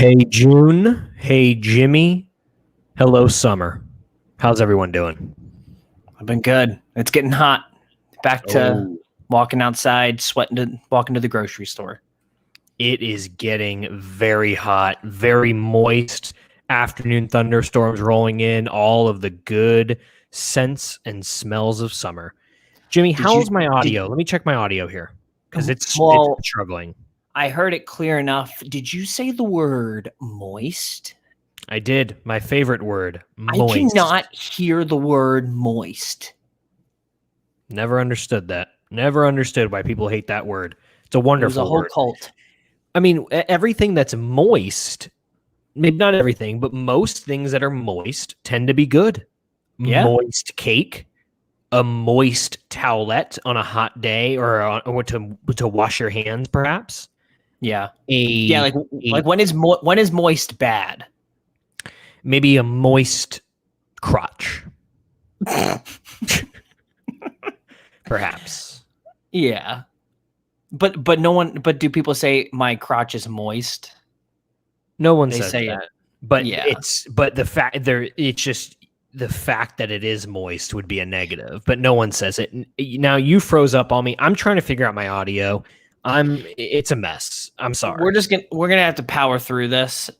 Hey, June. Hey, Jimmy. Hello, Summer. How's everyone doing? I've been good. It's getting hot. Back to Oh, walking outside, sweating to walking to the grocery store. it is getting very hot, very moist. Afternoon thunderstorms rolling in, all of the good scents and smells of summer. Jimmy, Did you how's my did audio? Let me check my audio here because it's well, struggling. I heard it clear enough. Did you say the word moist? I did. My favorite word, I moist. cannot hear the word moist. Never understood that. Never understood why people hate that word. It's a It was a wonderful whole word. cult. I mean, everything that's moist, maybe not everything, but most things that are moist tend to be good. Yeah. Moist cake, a moist towelette on a hot day, or to wash your hands, perhaps. Yeah. A, Yeah, like when is moist bad? maybe a moist crotch, perhaps. Yeah. But do people say my crotch is moist? No one They says say that, it. but Yeah. it's just the fact that it is moist would be a negative, but no one says it. Now you froze up on me. I'm trying to figure out my audio. It's a mess. I'm sorry. We're gonna have to power through this.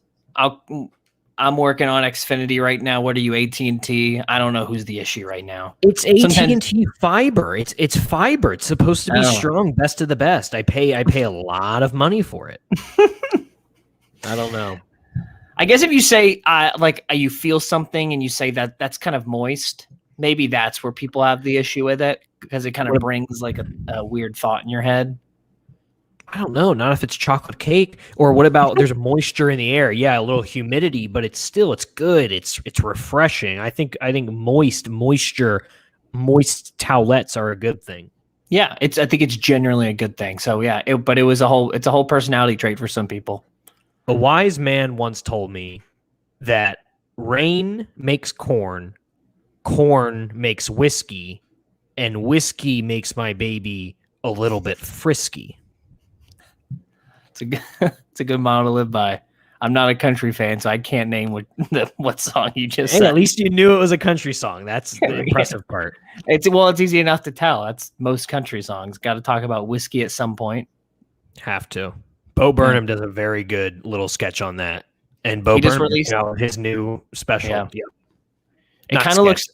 I'm working on Xfinity right now. What are you, AT&T? I don't know who's the issue right now. It's Sometimes- AT&T fiber. It's fiber. It's supposed to be Oh. strong, best of the best. I pay a lot of money for it. I don't know. I guess if you say you feel something and you say that's kind of moist, maybe that's where people have the issue with it because it kind of brings like a weird thought in your head. I don't know. Not if it's chocolate cake. Or what about there's moisture in the air? Yeah, a little humidity, but it's good. It's refreshing. I think moist towelettes are a good thing. Yeah, I think it's generally a good thing. So yeah, it's a whole personality trait for some people. A wise man once told me that rain makes corn, corn makes whiskey, and whiskey makes my baby a little bit frisky. It's a good model to live by. I'm not a country fan, so I can't name what song you just said. At least you knew it was a country song. That's the impressive part. It's easy enough to tell. That's most country songs. Got to talk about whiskey at some point. Have to. Bo Burnham does a very good little sketch on that, and Bo Burnham released his new special. Yeah. It kind of looks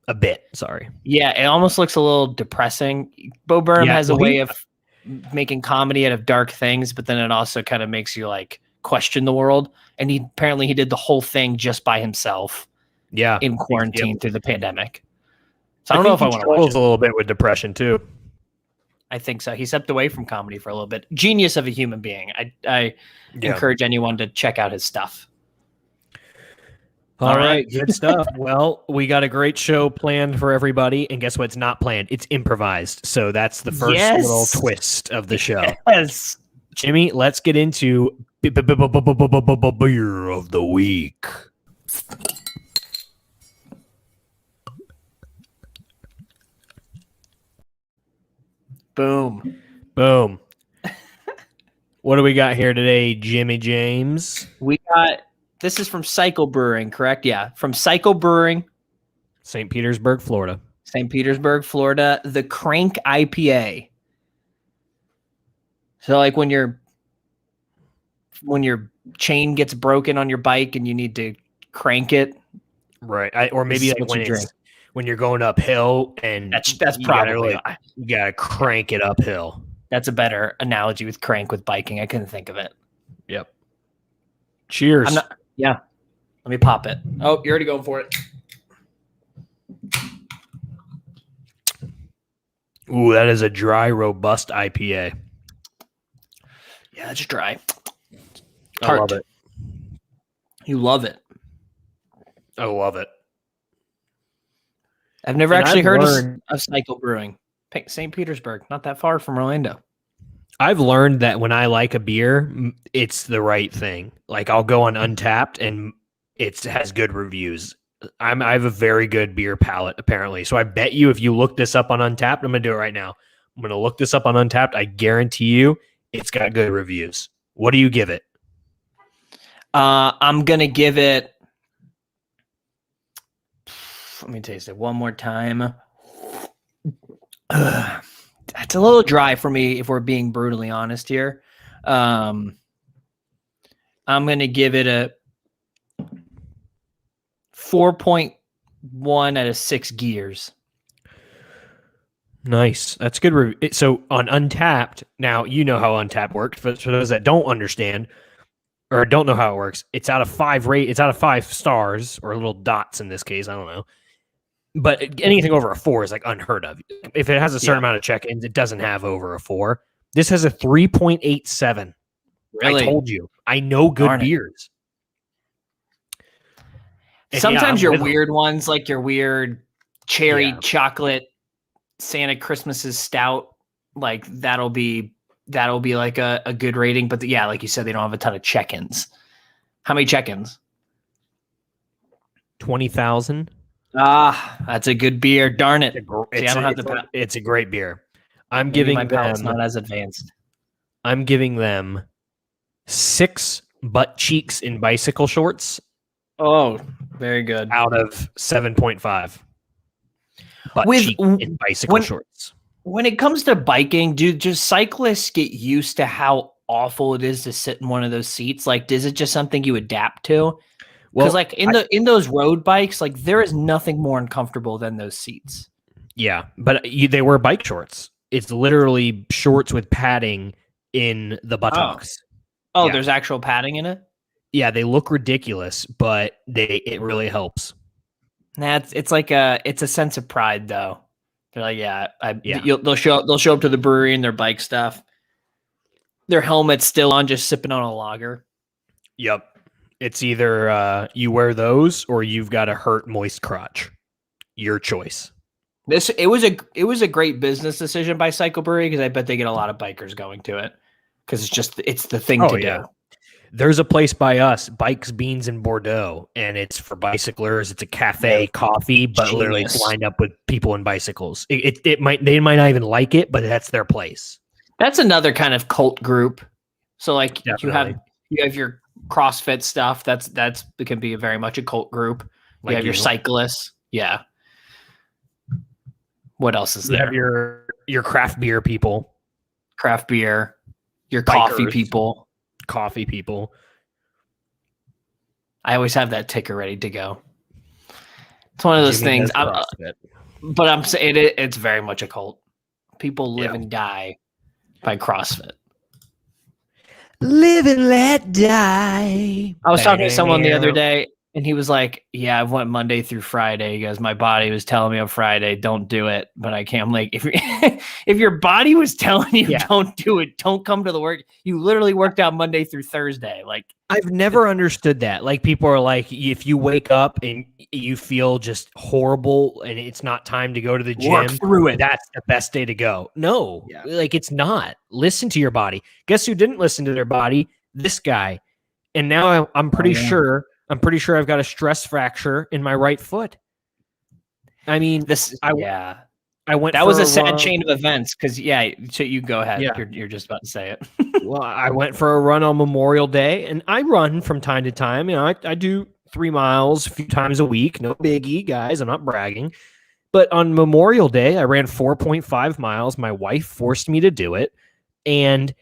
a bit. Sorry. Yeah, it almost looks a little depressing. Bo Burnham has a way of making comedy out of dark things, but then it also kind of makes you like question the world. And he did the whole thing just by himself. Yeah, in quarantine through the pandemic. So I don't know if I want to watch it. A little bit with depression too. I think so. He stepped away from comedy for a little bit. Genius of a human being. I encourage anyone to check out his stuff. All right, good stuff. Well, we got a great show planned for everybody, and guess what? It's not planned. It's improvised. So that's the first little twist of the show. Yes. Jimmy, let's get into beer of the week. Boom. Boom. What do we got here today, Jimmy James? This is from Cycle Brewing, correct? Yeah, from Cycle Brewing. St. Petersburg, Florida. St. Petersburg, Florida. The Crank IPA. So like when your chain gets broken on your bike and you need to crank it. Right. Or maybe like when you're going uphill and that's probably you gotta crank it uphill. That's a better analogy with crank with biking. I couldn't think of it. Yep. Cheers. Let me pop it. Oh, you're already going for it. Ooh, that is a dry, robust IPA. Yeah, it's dry. I love it. You love it. I love it. I've never actually heard of Cycle Brewing. St. Petersburg, not that far from Orlando. I've learned that when I like a beer, it's the right thing. Like I'll go on Untapped and it has good reviews. I have a very good beer palate apparently. So I bet you if you look this up on Untapped, I'm going to do it right now. I'm going to look this up on Untapped. I guarantee you it's got good reviews. What do you give it? I'm gonna give it. Let me taste it one more time. It's a little dry for me, if we're being brutally honest here. I'm gonna give it a 4.1 out of 6 gears. Nice. That's good. So on Untapped, now you know how Untapped works. For those that don't understand or don't know how it works, it's out of 5 It's out of 5 stars or little dots in this case. I don't know. But anything over a 4 is like unheard of. If it has a certain amount of check-ins, it doesn't have over a 4. This has a 3.87. Really? I told you. I know good beers. Sometimes your weird ones, like your weird cherry chocolate Santa Christmas's stout, like that'll be like a good rating. But like you said, they don't have a ton of check-ins. How many check-ins? 20,000. That's a good beer. Darn it! It's a great beer. I'm Maybe giving my palate's them not as advanced. I'm giving them 6 butt cheeks in bicycle shorts. Oh, very good. Out of 7.5. Butt cheek in bicycle shorts. When it comes to biking, do just cyclists get used to how awful it is to sit in one of those seats? Like, is it just something you adapt to? Because like in those road bikes, like there is nothing more uncomfortable than those seats. Yeah, but they wear bike shorts. It's literally shorts with padding in the buttocks. Oh, there's actual padding in it? Yeah, they look ridiculous, but it really helps. Nah, it's a sense of pride though. They're like, they'll show up to the brewery in their bike stuff. Their helmet's still on, just sipping on a lager. Yep. It's either you wear those or you've got a hurt moist crotch. Your choice. It was a great business decision by Cycle Brewery, because I bet they get a lot of bikers going to it, because it's the thing to do. There's a place by us, Bikes, Beans, and Bordeaux, and it's for bicyclers. It's a cafe coffee, but literally it's lined up with people in bicycles. They might not even like it, but that's their place. That's another kind of cult group. So like Definitely. you have your CrossFit stuff. It can be very much a cult group. You have your cyclists. Yeah. What else is there? You have your craft beer people. Craft beer. Your Bikers. coffee people. I always have that ticker ready to go. It's one of those things. But I'm saying it's very much a cult. People live and die by CrossFit. Live and let die. I was talking to someone the other day, and he was like, I went Monday through Friday. He goes, my body was telling me on Friday, don't do it, but I can't. I'm like, if your body was telling you don't do it, don't come to the work. You literally worked out Monday through Thursday. Like, I've never understood that. Like, people are like, if you wake up and you feel just horrible and it's not time to go to the gym, work through it. That's the best day to go. No, like it's not. Listen to your body. Guess who didn't listen to their body? This guy. And now I'm pretty sure I've got a stress fracture in my right foot. I mean, I went. That was a sad chain of events. Because so you go ahead. Yeah. You're just about to say it. Well, I went for a run on Memorial Day, and I run from time to time. You know, I do 3 miles a few times a week. No biggie, guys. I'm not bragging. But on Memorial Day, I ran 4.5 miles. My wife forced me to do it, and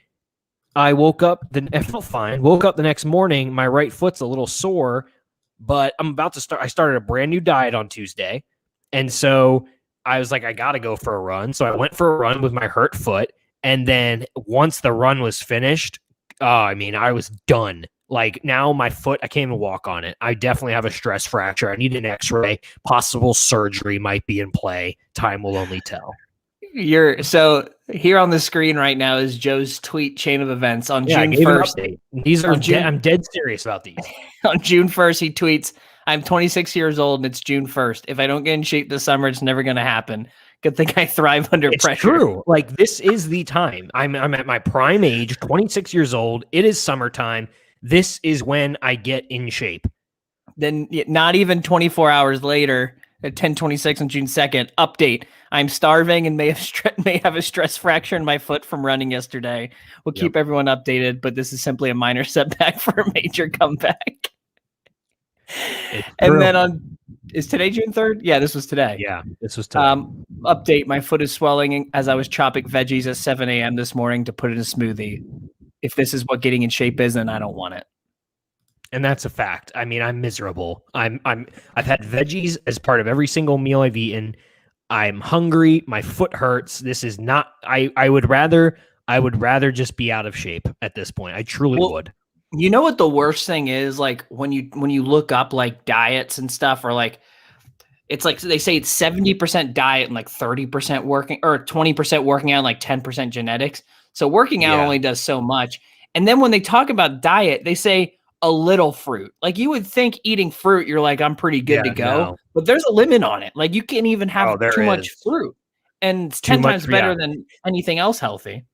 I woke up. I felt fine. Woke up the next morning. My right foot's a little sore, but I'm about to start. I started a brand new diet on Tuesday, and so I was like, I got to go for a run. So I went for a run with my hurt foot. And then once the run was finished, I was done. Like now my foot, I can't even walk on it. I definitely have a stress fracture. I need an x-ray. Possible surgery might be in play. Time will only tell. So here on the screen right now is Joe's tweet chain of events on June 1st. These are I'm dead serious about these. On June 1st, he tweets, I'm 26 years old and it's June 1st. If I don't get in shape this summer, it's never going to happen. Good thing I thrive under pressure. It's true. Like this is the time. I'm at my prime age, 26 years old. It is summertime. This is when I get in shape. Then not even 24 hours later, at 10:26 on June 2nd. Update: I'm starving and may have a stress fracture in my foot from running yesterday. We'll keep everyone updated, but this is simply a minor setback for a major comeback. And then is today June 3rd? Yeah, this was today. Yeah, this was today. Update: my foot is swelling as I was chopping veggies at 7 a.m. this morning to put in a smoothie. If this is what getting in shape is, then I don't want it. And that's a fact. I mean, I'm miserable. I've had veggies as part of every single meal I've eaten. I'm hungry. My foot hurts. This is not. I would rather just be out of shape at this point. I truly would. You know what the worst thing is? Like when you look up like diets and stuff, or like it's like they say it's 70% diet and like 30% working, or 20% working out and like 10% genetics. So working out only does so much. And then when they talk about diet, they say a little fruit. Like you would think eating fruit, you're like, I'm pretty good to go. No. But there's a limit on it. Like you can't even have too much fruit. And it's 10 times better than anything else healthy.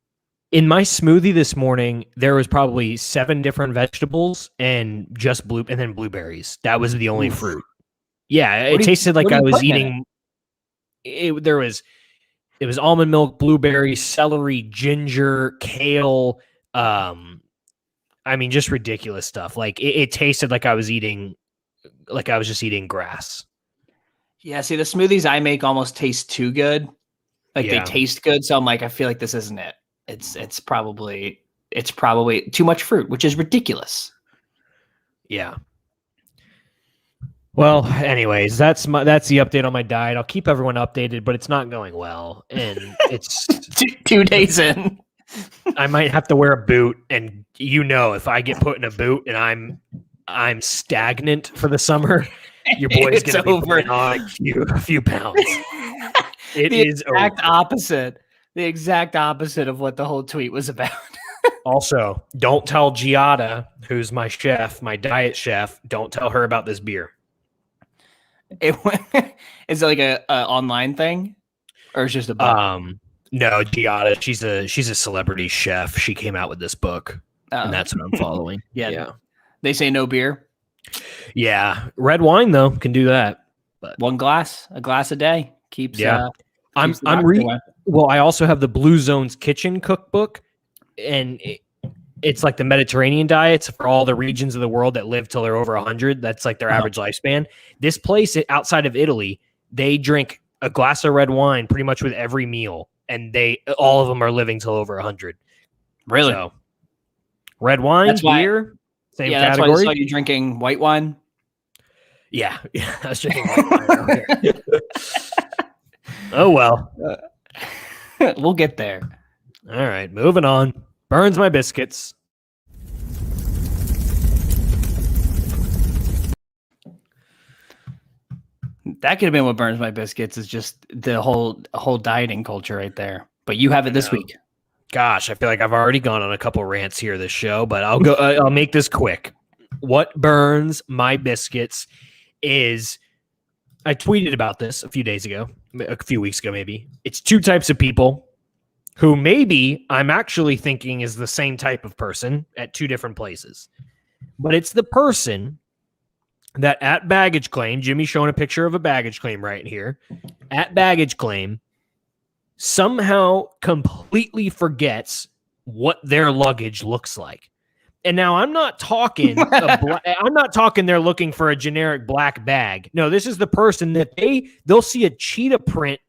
In my smoothie this morning, there was probably 7 different vegetables and just and then blueberries. That was the only fruit. Yeah, it tasted like I was eating. It was almond milk, blueberry, celery, ginger, kale. I mean, just ridiculous stuff. Like it tasted like I was eating, like I was just eating grass. Yeah, see, the smoothies I make almost taste too good. Like they taste good, so I'm like, I feel like this isn't it. It's probably too much fruit, which is ridiculous. Yeah. Well, anyways, that's the update on my diet. I'll keep everyone updated, but it's not going well, and it's 2 days in. I might have to wear a boot, and if I get put in a boot and I'm stagnant for the summer, your boy's gonna be putting on a few pounds. It is the exact opposite of what the whole tweet was about. Also, don't tell Giada, who's my chef, my diet chef, don't tell her about this beer. Is it like a online thing, or it's just a book? No, Giada, she's a celebrity chef. She came out with this book, and that's what I'm following. Yeah. They say no beer. Yeah, red wine though can do that. But a glass a day keeps. I'm reading. Well, I also have the Blue Zones Kitchen Cookbook, and it's like the Mediterranean diets for all the regions of the world that live till they're over 100. That's like their average lifespan. This place outside of Italy, they drink a glass of red wine pretty much with every meal, and all of them are living till over 100. Really? So, red wine, beer, same category. That's why I saw you drinking white wine. Yeah, I was drinking white wine earlier. Oh well, we'll get there. All right, moving on. Burns my biscuits. That could have been what burns my biscuits, is just the whole dieting culture right there. But you have it this week. Gosh, I feel like I've already gone on a couple rants here this show, but I'll go. I'll make this quick. What burns my biscuits is, I tweeted about this a few weeks ago, maybe. It's 2 types of people who maybe I'm actually thinking is the same type of person at 2 different places. But it's the person that at baggage claim, Jimmy's showing a picture of a baggage claim right here, at baggage claim, somehow completely forgets what their luggage looks like. And now I'm not talking I'm not talking they're looking for a generic black bag. No, this is the person that they'll see a cheetah print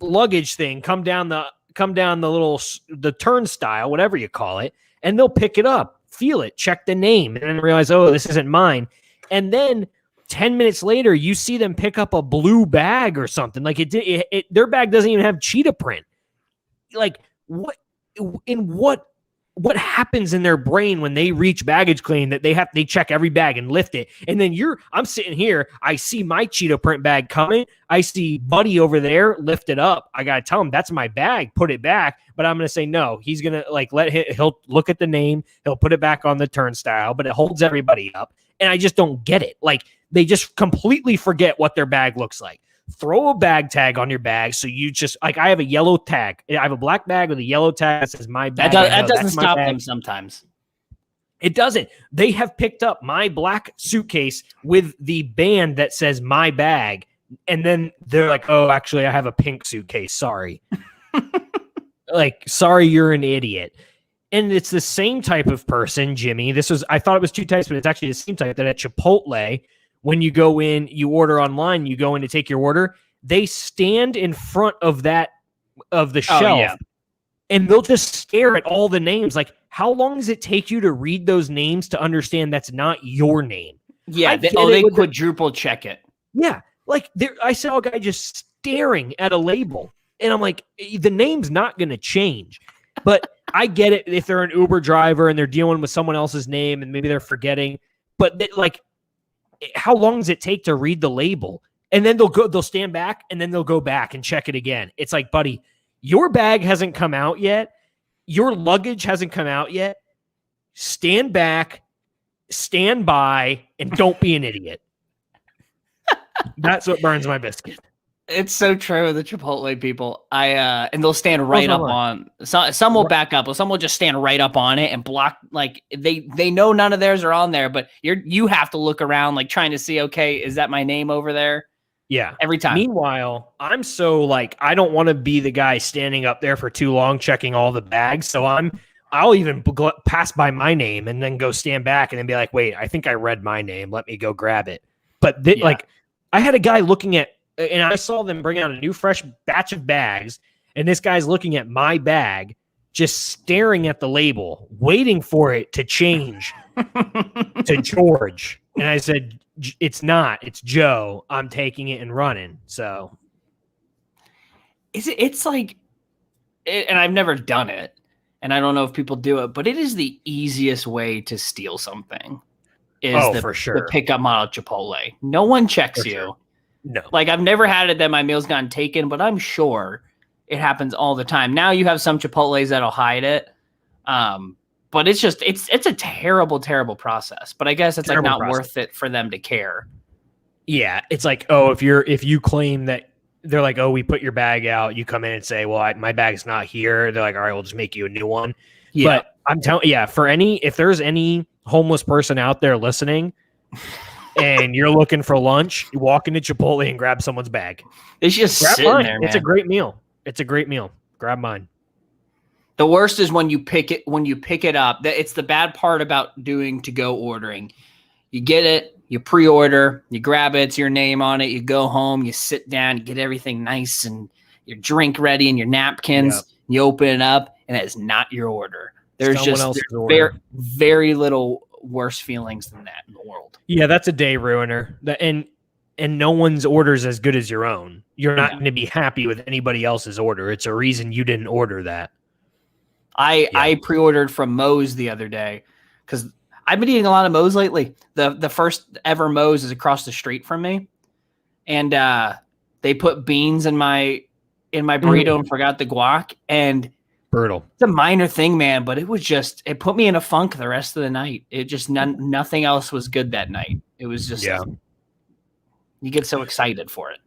luggage thing come down the the turnstile, whatever you call it, and they'll pick it up, feel it, check the name, and then realize, oh, this isn't mine. And then 10 minutes later, you see them pick up a blue bag or something. Like their bag doesn't even have cheetah print. Like what happens in their brain when they reach baggage claim that they check every bag and lift it? And then I'm sitting here, I see my cheetah print bag coming. I see Buddy over there lift it up. I got to tell him that's my bag, put it back. But I'm going to say, no, he's going to he'll look at the name. He'll put it back on the turnstile, but it holds everybody up. And I just don't get it. Like they just completely forget what their bag looks like. Throw a bag tag on your bag. So you just, like, I have a yellow tag. I have a black bag with a yellow tag that says my bag. That doesn't stop them sometimes. It doesn't. They have picked up my black suitcase with the band that says my bag And then they're like, oh, actually, I have a pink suitcase. Sorry. Like, sorry, you're an idiot. And it's the same type of person, Jimmy. I thought it was two types, but it's actually the same type that at Chipotle, when you go in, you order online, you go in to take your order, they stand in front of the shelf and they'll just stare at all the names. Like, how long does it take you to read those names to understand that's not your name? Yeah. They quadruple check it. Yeah. Like I saw a guy just staring at a label and I'm like, the name's not going to change, but I get it. If they're an Uber driver and they're dealing with someone else's name and maybe they're forgetting, but like, how long does it take to read the label? And then they'll stand back and then they'll go back and check it again. It's like, buddy, your bag hasn't come out yet. Your luggage hasn't come out yet. Stand back, stand by, and don't be an idiot. That's what burns my biscuit. It's so true. The Chipotle people, and they'll stand right up on. Some will back up, or some will just stand right up on it and block. Like they know none of theirs are on there, but you have to look around, like trying to see. Okay, is that my name over there? Yeah, every time. Meanwhile, I'm so like I don't want to be the guy standing up there for too long checking all the bags. So I'll even pass by my name and then go stand back and then be like, wait, I think I read my name. Let me go grab it. But like, I had a guy looking at. And I saw them bring out a new fresh batch of bags, and this guy's looking at my bag, just staring at the label, waiting for it to change to George. And I said, it's not. It's Joe. I'm taking it and running. So it's like, and I've never done it, and I don't know if people do it, but it is the easiest way to steal something. For sure. The pickup model Chipotle. No one checks you. Sure. No. Like, I've never had it that my meal's gotten taken, but I'm sure it happens all the time. Now you have some Chipotles that'll hide it. But it's just, it's a terrible, terrible process. But I guess it's terrible, like not worth it for them to care. Yeah. It's like, oh, if you claim that they're like, oh, we put your bag out, you come in and say, well, my bag's not here. They're like, all right, we'll just make you a new one. Yeah. But I'm telling if there's any homeless person out there listening, and you're looking for lunch, you walk into Chipotle and grab someone's bag. It's just sitting there, man. It's a great meal. It's a great meal. Grab mine. The worst is when you pick it up. It's the bad part about doing to-go ordering. You get it, you pre-order, you grab it, it's your name on it, you go home, you sit down, you get everything nice and your drink ready and your napkins, you open it up, and it's not your order. There's very, very little worse feelings than that in the world. Yeah, that's a day ruiner. And no one's order is as good as your own. You're not going to be happy with anybody else's order. It's a reason you didn't order that. I pre-ordered from Moe's the other day because I've been eating a lot of Moe's lately. The first ever Moe's is across the street from me, and they put beans in my burrito and forgot the guac, and brutal. It's a minor thing, man, but it put me in a funk the rest of the night. It just nothing else was good that night. It was just you get so excited for it.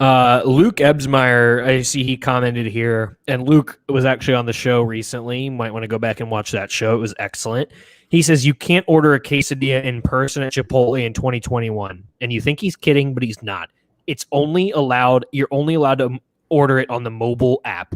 Luke Ebsmeyer, I see he commented here, and Luke was actually on the show recently. You might want to go back and watch that show. It was excellent. He says you can't order a quesadilla in person at Chipotle in 2021. And you think he's kidding, but he's not. You're only allowed to order it on the mobile app.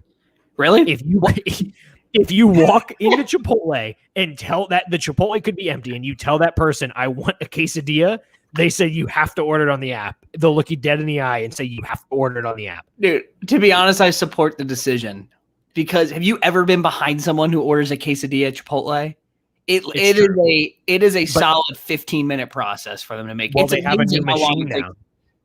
Really? If you walk into Chipotle and tell that the Chipotle could be empty and you tell that person, I want a quesadilla, they say you have to order it on the app. They'll look you dead in the eye and say you have to order it on the app. Dude, to be honest, I support the decision. Because have you ever been behind someone who orders a quesadilla at Chipotle? It is a solid 15-minute process for them to make. Well, they have a new machine now.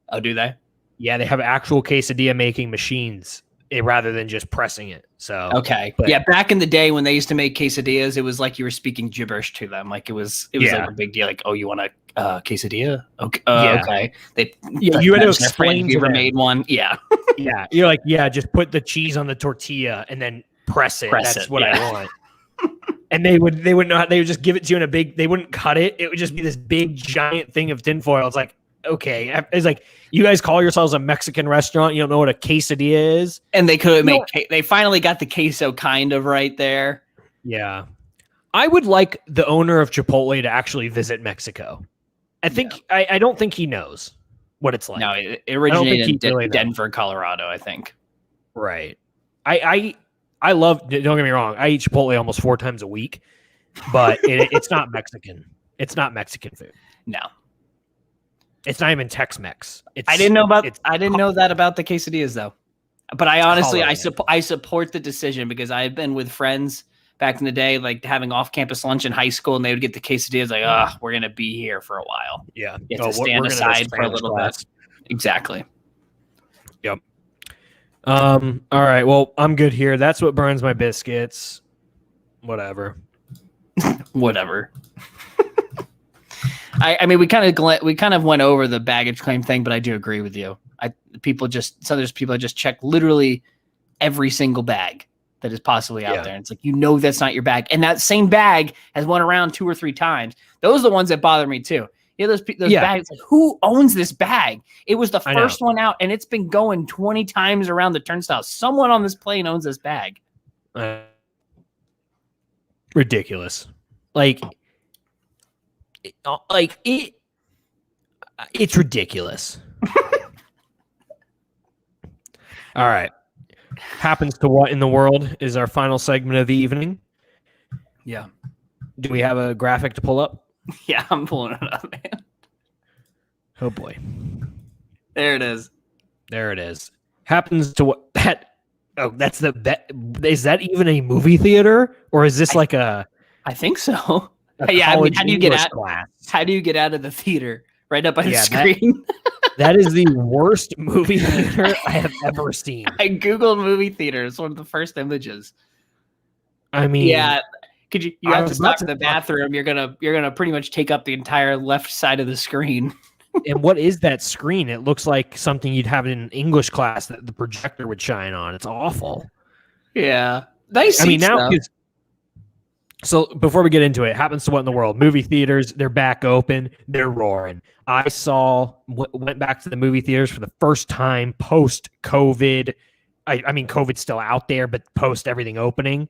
Oh, do they? Yeah, they have actual quesadilla making machines rather than just pressing it. So okay, back in the day when they used to make quesadillas, it was like you were speaking gibberish to them. Like it was like a big deal. Like, oh, you want a quesadilla? Okay, okay. You had to explain to them. Made one. Yeah, yeah. You're like, just put the cheese on the tortilla and then press it. That's what I want. And they would not. They would just give it to you in a big. They wouldn't cut it. It would just be this big giant thing of tinfoil. It's like, okay, it's like you guys call yourselves a Mexican restaurant. You don't know what a quesadilla is, and they couldn't make. They finally got the queso kind of right there. Yeah, I would like the owner of Chipotle to actually visit Mexico. I think I don't think he knows. what it's like. No, it originated in really Denver, Colorado, I think. Right. I love. Don't get me wrong. I eat Chipotle almost 4 times a week, but it's not Mexican. It's not Mexican food. No, it's not even Tex-Mex. I didn't know that about the quesadillas though. But I honestly, I support the decision because I've been with friends back in the day, like having off-campus lunch in high school, and they would get the quesadillas like, we're gonna be here for a while. Yeah, you have to stand aside for a little bit. Exactly. Yep. All right. Well, I'm good here. That's what burns my biscuits. Whatever. Whatever. I mean, we kind of went over the baggage claim thing, but I do agree with you. There's people that just check literally every single bag that is possibly out there. And it's like, that's not your bag. And that same bag has went around 2 or 3 times. Those are the ones that bother me too. Yeah, those bags. Like, who owns this bag? It was the first one out, and it's been going 20 times around the turnstile. Someone on this plane owns this bag. Ridiculous. It's ridiculous. All right. Happens to what in the world is our final segment of the evening. Yeah. Do we have a graphic to pull up? Yeah, I'm pulling it up, man. Oh boy. There it is. There it is. Happens to what that that's is that even a movie theater, or is this like a I think so. Yeah, I mean, how do you get out of the theater? Right up on the screen. That is the worst movie theater I have ever seen. I googled movie theater. It's one of the first images. I mean, yeah. Could you have to stop in the bathroom? You're gonna pretty much take up the entire left side of the screen. And what is that screen? It looks like something you'd have in an English class that the projector would shine on. It's awful. Yeah. Nice. I mean, now. So before we get into it, happens to what in the world? Movie theaters, they're back open. They're roaring. I went back to the movie theaters for the first time post-COVID. I mean, COVID's still out there, but post everything opening.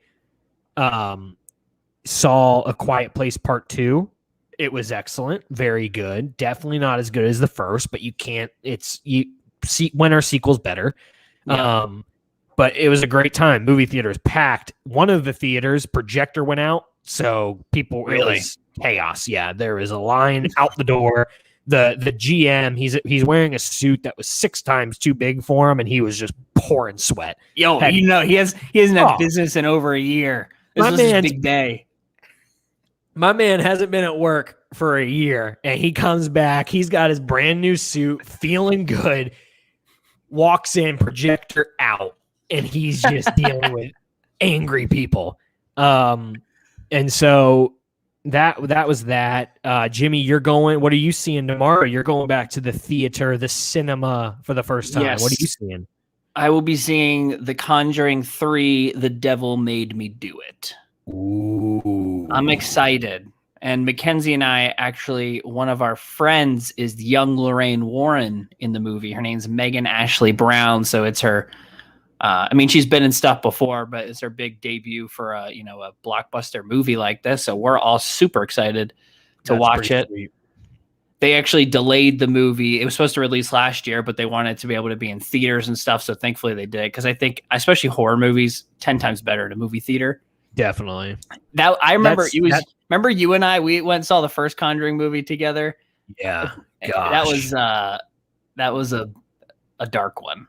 Saw A Quiet Place Part 2. It was excellent. Very good. Definitely not as good as the first, but when are sequels better? Yeah. But it was a great time. Movie theaters packed. One of the theaters, projector went out, so it was chaos. Yeah, there was a line out the door. The GM, he's wearing a suit that was 6 times too big for him, and he was just pouring sweat. He hasn't had business in over a year. This was his big day. My man hasn't been at work for a year, and he comes back. He's got his brand new suit, feeling good, walks in, projector out. And he's just dealing with angry people. And so that was that. Jimmy, what are you seeing tomorrow? You're going back to the theater, the cinema for the first time. Yes. What are you seeing? I will be seeing The Conjuring 3, The Devil Made Me Do It. Ooh. I'm excited. And Mackenzie and I, actually, one of our friends is young Lorraine Warren in the movie. Her name's Megan Ashley Brown. So it's her... I mean, she's been in stuff before, but it's her big debut for a blockbuster movie like this. So we're all super excited to watch it. Sweet. They actually delayed the movie. It was supposed to release last year, but they wanted to be able to be in theaters and stuff. So thankfully they did. Because I think, especially horror movies, 10 times better in a movie theater. Definitely. That I remember. Remember you and I? We went and saw the first Conjuring movie together. Yeah, gosh. That was a dark one.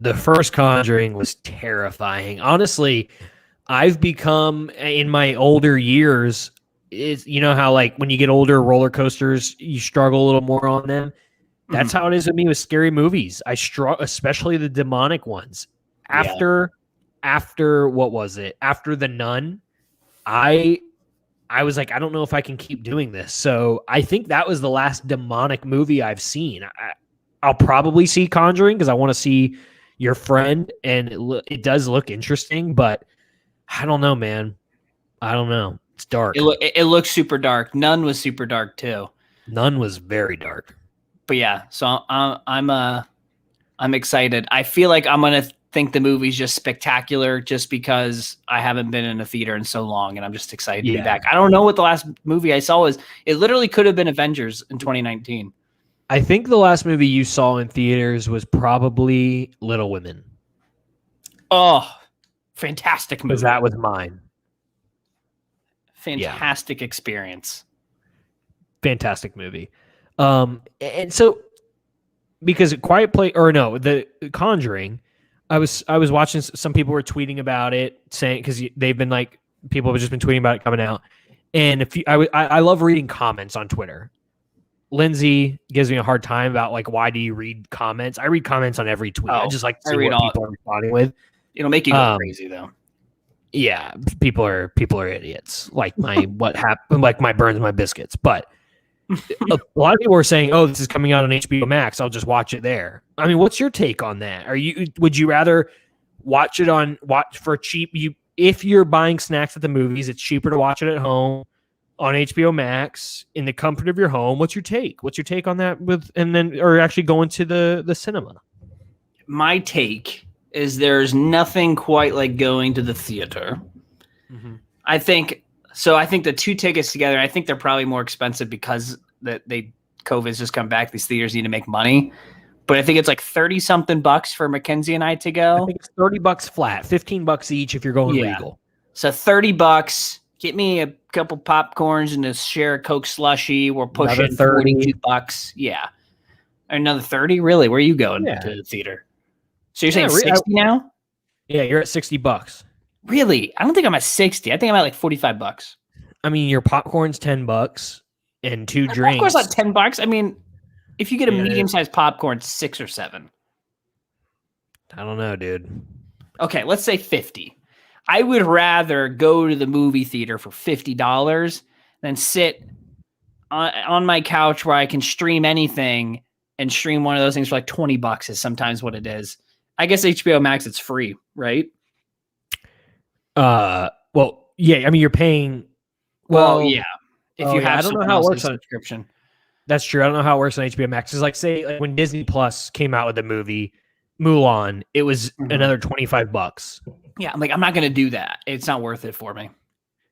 The first Conjuring was terrifying. Honestly, I've become, in my older years, how like when you get older, roller coasters, you struggle a little more on them. That's how it is with me with scary movies. I struggle, especially the demonic ones. After what was it? After The Nun, I was like, I don't know if I can keep doing this. So I think that was the last demonic movie I've seen. I'll probably see Conjuring because I want to see your friend, and it does look interesting, but I don't know, man. I don't know. It's dark. It looks super dark. Nun was super dark too. Nun was very dark. But yeah, so I'm excited. I feel like I'm gonna think the movie's just spectacular, just because I haven't been in a theater in so long, and I'm just excited to be back. I don't know what the last movie I saw was. It literally could have been Avengers in 2019. I think the last movie you saw in theaters was probably Little Women. Oh, fantastic movie. Because that was mine. Fantastic experience. Fantastic movie. And so because Quiet Place, or no, The Conjuring, I was watching, some people were tweeting about it, saying, because they've been like, people have just been tweeting about it coming out. And I love reading comments on Twitter. Lindsay gives me a hard time about like, why do you read comments? I read comments on every tweet. I just like to see what people are responding with. It'll make you go crazy though. Yeah, people are idiots. Like my what happened, like my burns, my biscuits. But a lot of people were saying, "Oh, this is coming out on HBO Max. I'll just watch it there." I mean, what's your take on that? Would you rather watch for cheap? If you're buying snacks at the movies, it's cheaper to watch it at home on HBO Max in the comfort of your home. What's your take? What's your take on that? Or actually going to the cinema? My take is there's nothing quite like going to the theater. Mm-hmm. I think the two tickets together, I think they're probably more expensive because COVID's just come back. These theaters need to make money. But I think it's like 30 something bucks for Mackenzie and I to go. I think it's $30 flat, $15 each if you're going legal. So $30. Get me a couple popcorns and a share of Coke slushy. We're pushing $42. Yeah. Another 30? Really? Where are you going to the theater? So you're saying 60 now? Yeah, you're at $60. Really? I don't think I'm at 60. I think I'm at like $45. I mean, your popcorn's $10 and 2 drinks. Popcorn's not $10. I mean, if you get a medium-sized popcorn, it's 6 or 7. I don't know, dude. Okay, let's say 50. I would rather go to the movie theater for $50 than sit on my couch where I can stream anything and stream one of those things for like $20 is sometimes what it is. I guess HBO Max, it's free, right? Well, yeah. I mean, you're paying. Well, yeah. If you have, I don't know how it works on subscription. That's true. I don't know how it works on HBO Max. It's like, say, like when Disney Plus came out with the movie Mulan, it was another $25. Yeah, I'm like, I'm not going to do that. It's not worth it for me.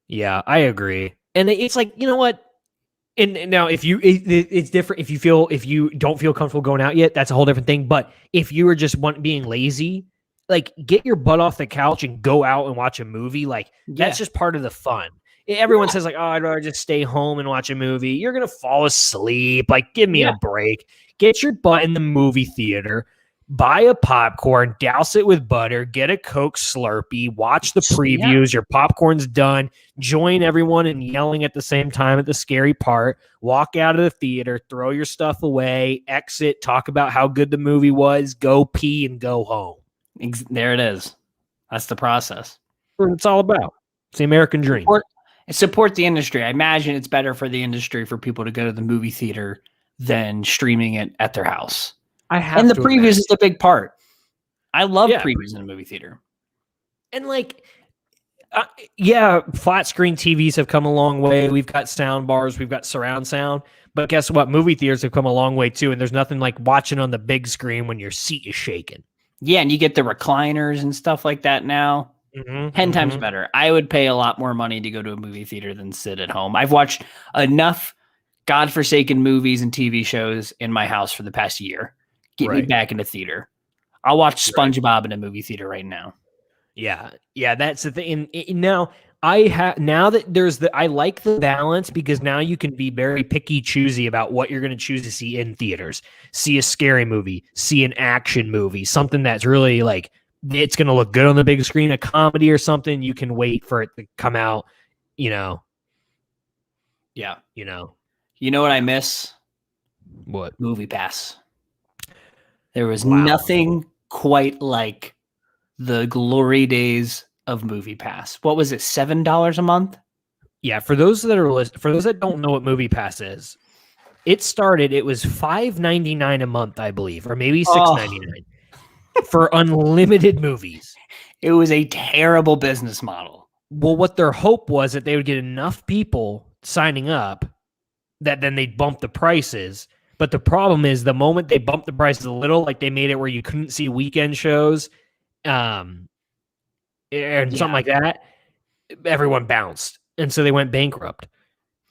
Yeah, I agree. And it's like, you know what? And now, if it's different. If you don't feel comfortable going out yet, that's a whole different thing. But if you were just being lazy, like get your butt off the couch and go out and watch a movie. Like that's just part of the fun. Everyone says like, oh, I'd rather just stay home and watch a movie. You're gonna fall asleep. Like, give me a break. Get your butt in the movie theater. Buy a popcorn, douse it with butter, get a Coke Slurpee, watch the previews, your popcorn's done, join everyone in yelling at the same time at the scary part, walk out of the theater, throw your stuff away, exit, talk about how good the movie was, go pee, and go home. There it is. That's the process. That's what it's all about. It's the American dream. Support the industry. I imagine it's better for the industry for people to go to the movie theater than streaming it at their house. And the previews is a big part. I love previews in a movie theater. And like, flat screen TVs have come a long way. We've got sound bars, we've got surround sound. But guess what? Movie theaters have come a long way too. And there's nothing like watching on the big screen when your seat is shaking. Yeah, and you get the recliners and stuff like that now. 10 times better. I would pay a lot more money to go to a movie theater than sit at home. I've watched enough godforsaken movies and TV shows in my house for the past year. Get me back into theater. I'll watch SpongeBob in a movie theater right now. Yeah, that's the thing. And now that there's I like the balance because now you can be very picky, choosy about what you're going to choose to see in theaters. See a scary movie, see an action movie, something that's really like it's going to look good on the big screen, a comedy or something. You can wait for it to come out. Yeah. You know what I miss? What? Movie Pass. There was nothing quite like the glory days of Movie Pass. What was it? $7 a month? Yeah. For those that don't know what Movie Pass is, it was $5.99 a month, I believe, or maybe $6.99 for unlimited movies. It was a terrible business model. Well, what their hope was that they would get enough people signing up that then they'd bump the prices. But the problem is the moment they bumped the prices a little, like they made it where you couldn't see weekend shows and something like that, everyone bounced. And so they went bankrupt.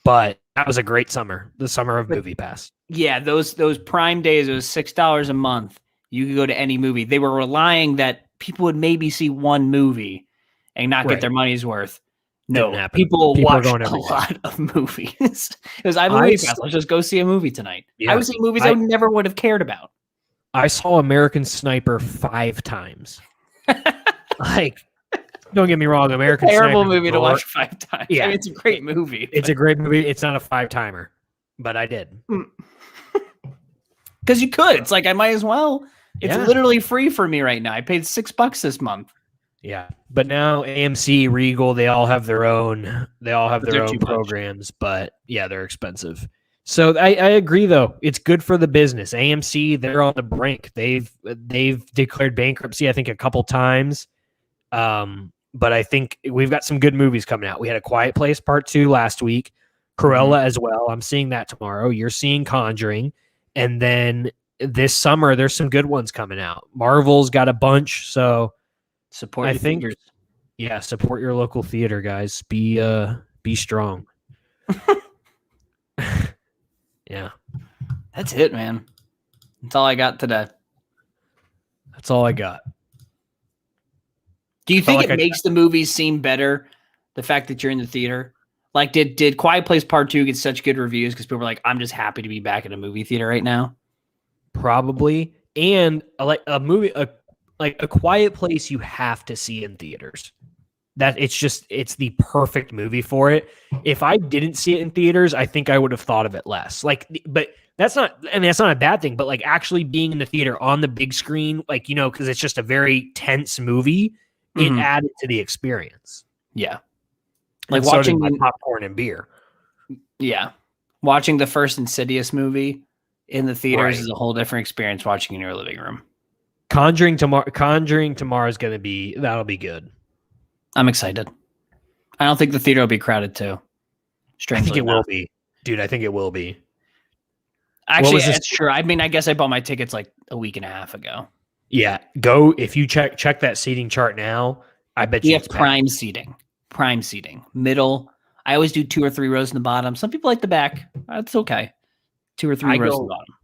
But That was a great summer. The summer of Movie Pass. Yeah, those Prime days, it was $6 a month. You could go to any movie. They were relying that people would maybe see one movie and not get their money's worth. No, people watched a lot of movies. It was, I have a movie pass. Let's just go see a movie tonight. Yeah, I was seeing movies I never would have cared about. I saw American Sniper 5 times. Like, don't get me wrong, American Sniper. Terrible movie to watch 5 times. Yeah, I mean, it's a great movie. It's a great movie. It's not a 5-timer, but I did. Because you could. It's like, I might as well. It's literally free for me right now. I paid $6 this month. Yeah, but now AMC, Regal, they all have their own. They all have their own programs, but yeah, they're expensive. So I agree, though. It's good for the business. AMC, they're on the brink. They've declared bankruptcy, I think, a couple times. But I think we've got some good movies coming out. We had A Quiet Place Part 2 last week, Cruella as well. I'm seeing that tomorrow. You're seeing Conjuring, and then this summer there's some good ones coming out. Marvel's got a bunch, so. Support your theaters. Yeah, support your local theater, guys. Be strong. Yeah. That's it, man. That's all I got today. That's all I got. Do you think it makes the movies seem better, the fact that you're in the theater? Like, did Quiet Place Part 2 get such good reviews because people were like, I'm just happy to be back in a movie theater right now? Probably. And like a movie, like A Quiet Place, you have to see in theaters. That it's the perfect movie for it. If I didn't see it in theaters, I think I would have thought of it less. Like, but that's not a bad thing. But like actually being in the theater on the big screen, like, you know, because it's just a very tense movie, it added to the experience. Yeah, like watching popcorn and beer. Yeah, watching the first Insidious movie in the theaters is a whole different experience. Watching in your living room. Conjuring tomorrow is that'll be good. I'm excited. I don't think the theater will be crowded too. I think it will be. Dude, I think it will be. Actually, it's true. I mean, I guess I bought my tickets like a week and a half ago. Yeah. Go if you check that seating chart now, I bet you have prime seating. Prime seating. Middle. I always do 2 or 3 rows in the bottom. Some people like the back. That's okay. 2 or 3 rows in the bottom.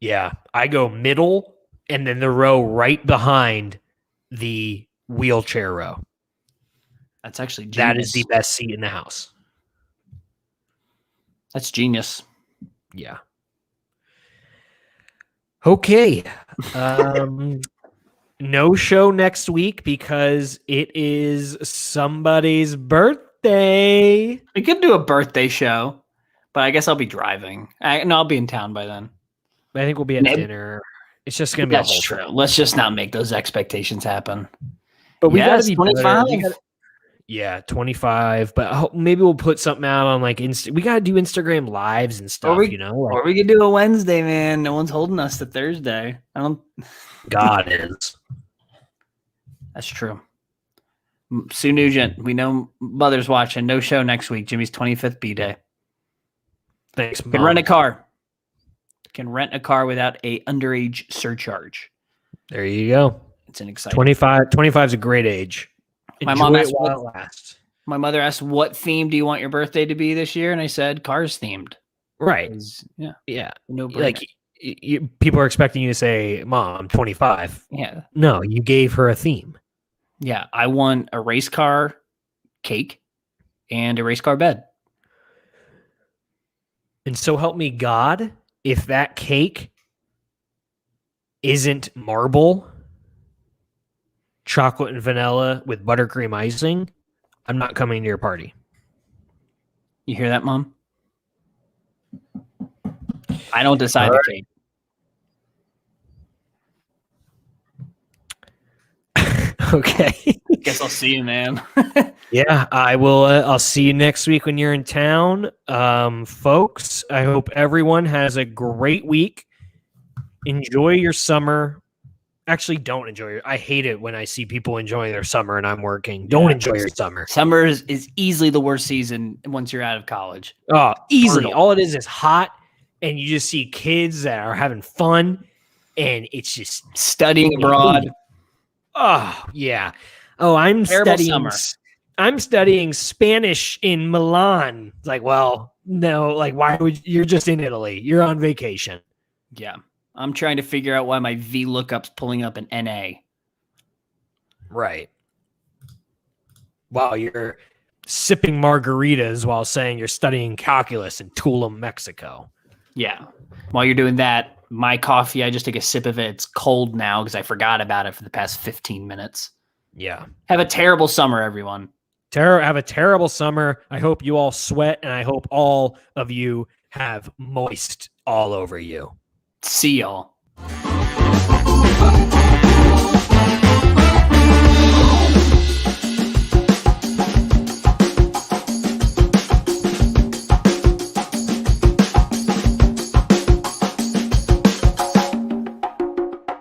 Yeah. I go middle. And then the row right behind the wheelchair row. That's actually genius. That is the best seat in the house. That's genius. Yeah. Okay. No show next week because it is somebody's birthday. We could do a birthday show, but I guess I'll be driving. I'll be in town by then. I think we'll be at dinner. It's just going to be a whole true. Let's just not make those expectations happen. But we got to be 25. Yeah, 25. But maybe we'll put something out on like we got to do Instagram lives and stuff, you know. Or we could do a Wednesday, man. No one's holding us to Thursday. God is. That's true. Sue Nugent, we know mother's watching. No show next week. Jimmy's 25th B-Day. Thanks, Mom. Can rent a car. Can rent a car without a underage surcharge. There you go. It's an exciting 25 is a great age. My mom asked my mother asked, what theme do you want your birthday to be this year? And I said, cars themed. Right. Yeah. No brainer. Like people are expecting you to say, Mom, I'm 25. Yeah. No, you gave her a theme. Yeah. I want a race car cake and a race car bed. And so help me God, if that cake isn't marble, chocolate and vanilla with buttercream icing, I'm not coming to your party. You hear that, Mom? I don't decide the cake. Okay. Guess I'll see you, man. Yeah, I will. I'll see you next week when you're in town. Folks, I hope everyone has a great week. Enjoy your summer. Actually, don't enjoy it. I hate it when I see people enjoying their summer and I'm working. Don't enjoy your summer. Summer is easily the worst season once you're out of college. Oh, easily. Brutal. All it is hot, and you just see kids that are having fun, and it's just studying abroad. Oh, yeah. Oh, I'm studying Spanish in Milan. It's like, well, No, like why would you're just in Italy? You're on vacation. Yeah. I'm trying to figure out why my VLOOKUP's pulling up an NA. Right. While you're sipping margaritas while saying you're studying calculus in Tulum, Mexico. Yeah. While you're doing that, my coffee, I just take a sip of it. It's cold now because I forgot about it for the past 15 minutes. Yeah. Have a terrible summer, everyone. Have a terrible summer. I hope you all sweat, and I hope all of you have moist all over you. See y'all.